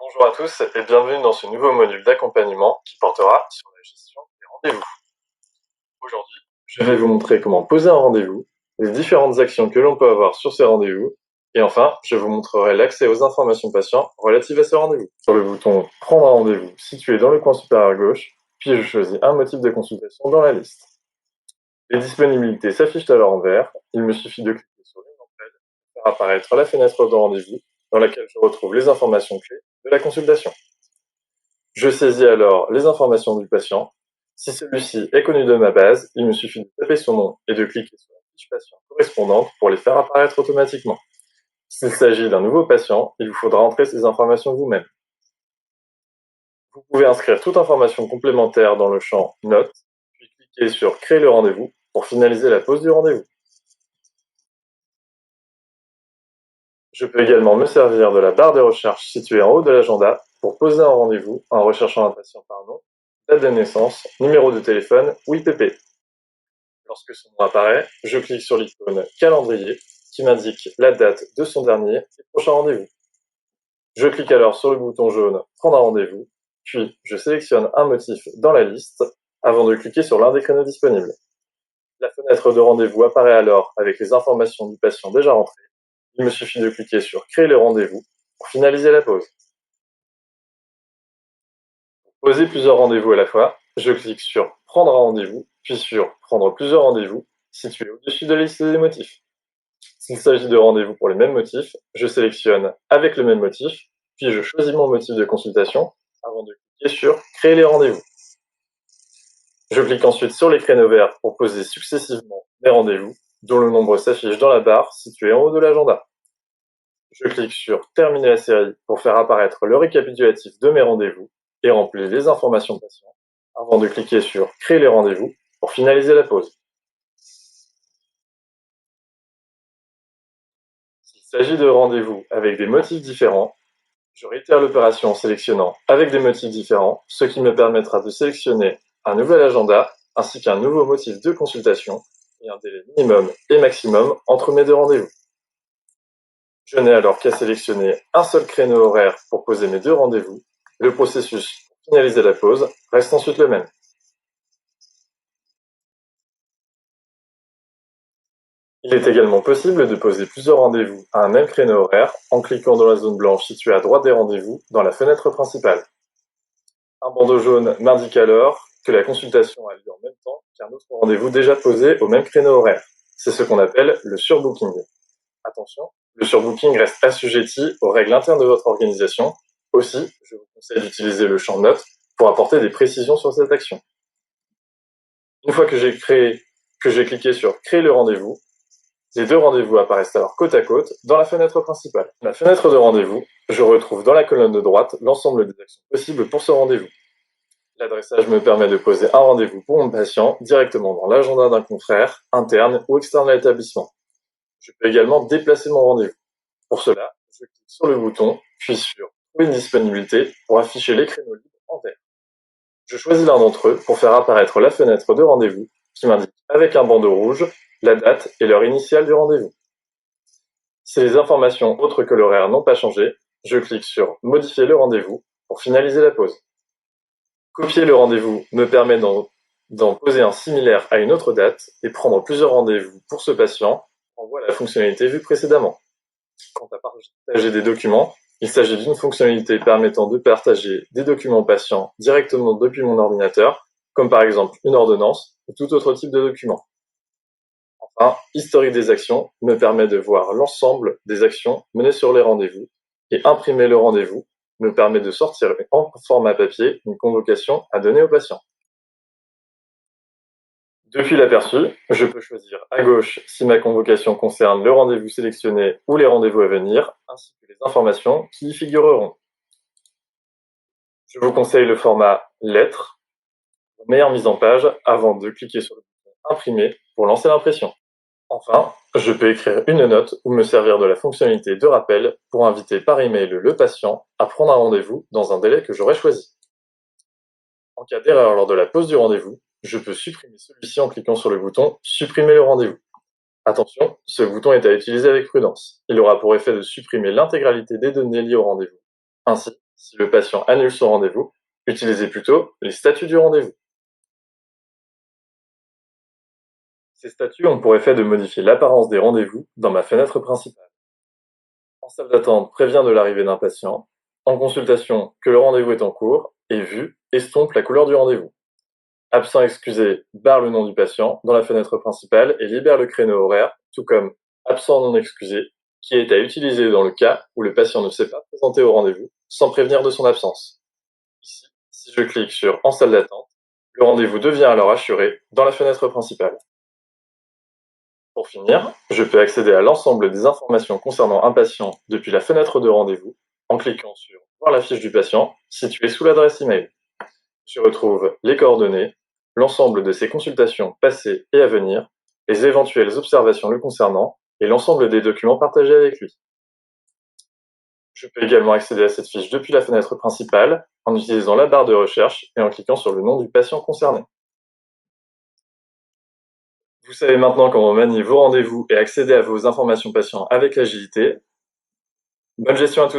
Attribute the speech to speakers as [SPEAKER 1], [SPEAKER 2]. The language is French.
[SPEAKER 1] Bonjour à tous et bienvenue dans ce nouveau module d'accompagnement qui portera sur la gestion des rendez-vous. Aujourd'hui, je vais vous montrer comment poser un rendez-vous, les différentes actions que l'on peut avoir sur ces rendez-vous, et enfin, je vous montrerai l'accès aux informations patients relatives à ce rendez-vous. Sur le bouton « Prendre un rendez-vous » situé dans le coin supérieur à gauche, puis je choisis un motif de consultation dans la liste. Les disponibilités s'affichent alors en vert, il me suffit de cliquer sur l'une d'entre elles pour faire apparaître la fenêtre de rendez-vous dans laquelle je retrouve les informations clés de la consultation. Je saisis alors les informations du patient. Si celui-ci est connu de ma base, il me suffit de taper son nom et de cliquer sur la fiche patient correspondante pour les faire apparaître automatiquement. S'il s'agit d'un nouveau patient, il vous faudra entrer ces informations vous-même. Vous pouvez inscrire toute information complémentaire dans le champ Notes, puis cliquer sur Créer le rendez-vous pour finaliser la pose du rendez-vous. Je peux également me servir de la barre de recherche située en haut de l'agenda pour poser un rendez-vous en recherchant un patient par nom, date de naissance, numéro de téléphone ou IPP. Lorsque son nom apparaît, je clique sur l'icône Calendrier qui m'indique la date de son dernier et prochain rendez-vous. Je clique alors sur le bouton jaune Prendre un rendez-vous, puis je sélectionne un motif dans la liste avant de cliquer sur l'un des créneaux disponibles. La fenêtre de rendez-vous apparaît alors avec les informations du patient déjà rentrées. Il me suffit de cliquer sur Créer le rendez-vous pour finaliser la pose. Pour poser plusieurs rendez-vous à la fois, je clique sur Prendre un rendez-vous, puis sur Prendre plusieurs rendez-vous, situé au-dessus de la liste des motifs. S'il s'agit de rendez-vous pour les mêmes motifs, je sélectionne avec le même motif, puis je choisis mon motif de consultation avant de cliquer sur Créer les rendez-vous. Je clique ensuite sur les créneaux verts pour poser successivement mes rendez-vous, dont le nombre s'affiche dans la barre située en haut de l'agenda. Je clique sur Terminer la série pour faire apparaître le récapitulatif de mes rendez-vous et remplir les informations patients avant de cliquer sur Créer les rendez-vous pour finaliser la pose. S'il s'agit de rendez-vous avec des motifs différents, je réitère l'opération en sélectionnant avec des motifs différents, ce qui me permettra de sélectionner un nouvel agenda ainsi qu'un nouveau motif de consultation et un délai minimum et maximum entre mes deux rendez-vous. Je n'ai alors qu'à sélectionner un seul créneau horaire pour poser mes deux rendez-vous. Le processus pour finaliser la pose reste ensuite le même. Il est également possible de poser plusieurs rendez-vous à un même créneau horaire en cliquant dans la zone blanche située à droite des rendez-vous dans la fenêtre principale. Un bandeau jaune m'indique alors que la consultation a lieu en même temps qu'un autre rendez-vous déjà posé au même créneau horaire. C'est ce qu'on appelle le surbooking. Attention, le surbooking reste assujetti aux règles internes de votre organisation. Aussi, je vous conseille d'utiliser le champ Notes pour apporter des précisions sur cette action. Une fois que j'ai cliqué sur Créer le rendez-vous, les deux rendez-vous apparaissent alors côte à côte dans la fenêtre principale. Dans la fenêtre de rendez-vous, je retrouve dans la colonne de droite l'ensemble des actions possibles pour ce rendez-vous. L'adressage me permet de poser un rendez-vous pour mon patient directement dans l'agenda d'un confrère, interne ou externe à l'établissement. Je peux également déplacer mon rendez-vous. Pour cela, je clique sur le bouton, puis sur Trouver une disponibilité pour afficher les créneaux libres en vert. Je choisis l'un d'entre eux pour faire apparaître la fenêtre de rendez-vous qui m'indique avec un bandeau rouge la date et l'heure initiale du rendez-vous. Si les informations autres que l'horaire n'ont pas changé, je clique sur Modifier le rendez-vous pour finaliser la pose. Copier le rendez-vous me permet d'en poser un similaire à une autre date et prendre plusieurs rendez-vous pour ce patient renvoie à la fonctionnalité vue précédemment. Quant à partager des documents, il s'agit d'une fonctionnalité permettant de partager des documents patients directement depuis mon ordinateur, comme par exemple une ordonnance ou tout autre type de document. Enfin, Historique des actions me permet de voir l'ensemble des actions menées sur les rendez-vous et Imprimer le rendez-vous me permet de sortir en format papier une convocation à donner au patient. Depuis l'aperçu, je peux choisir à gauche si ma convocation concerne le rendez-vous sélectionné ou les rendez-vous à venir, ainsi que les informations qui y figureront. Je vous conseille le format lettre, pour meilleure mise en page, avant de cliquer sur le bouton Imprimer pour lancer l'impression. Enfin, je peux écrire une note ou me servir de la fonctionnalité de rappel pour inviter par email le patient à prendre un rendez-vous dans un délai que j'aurai choisi. En cas d'erreur lors de la pose du rendez-vous, je peux supprimer celui-ci en cliquant sur le bouton Supprimer le rendez-vous. Attention, ce bouton est à utiliser avec prudence. Il aura pour effet de supprimer l'intégralité des données liées au rendez-vous. Ainsi, Si le patient annule son rendez-vous, utilisez plutôt les statuts du rendez-vous. Ces statuts ont pour effet de modifier l'apparence des rendez-vous dans ma fenêtre principale. En salle d'attente, prévient de l'arrivée d'un patient. En consultation, que le rendez-vous est en cours. Et vue, estompe la couleur du rendez-vous. Absent excusé, barre le nom du patient dans la fenêtre principale et libère le créneau horaire, tout comme absent non excusé, qui est à utiliser dans le cas où le patient ne s'est pas présenté au rendez-vous sans prévenir de son absence. Ici, si je clique sur En salle d'attente, le rendez-vous devient alors assuré dans la fenêtre principale. Pour finir, je peux accéder à l'ensemble des informations concernant un patient depuis la fenêtre de rendez-vous en cliquant sur Voir la fiche du patient située sous l'adresse email. Je retrouve les coordonnées, l'ensemble de ses consultations passées et à venir, les éventuelles observations le concernant et l'ensemble des documents partagés avec lui. Je peux également accéder à cette fiche depuis la fenêtre principale en utilisant la barre de recherche et en cliquant sur le nom du patient concerné. Vous savez maintenant comment manier vos rendez-vous et accéder à vos informations patients avec agilité. Bonne gestion à tous.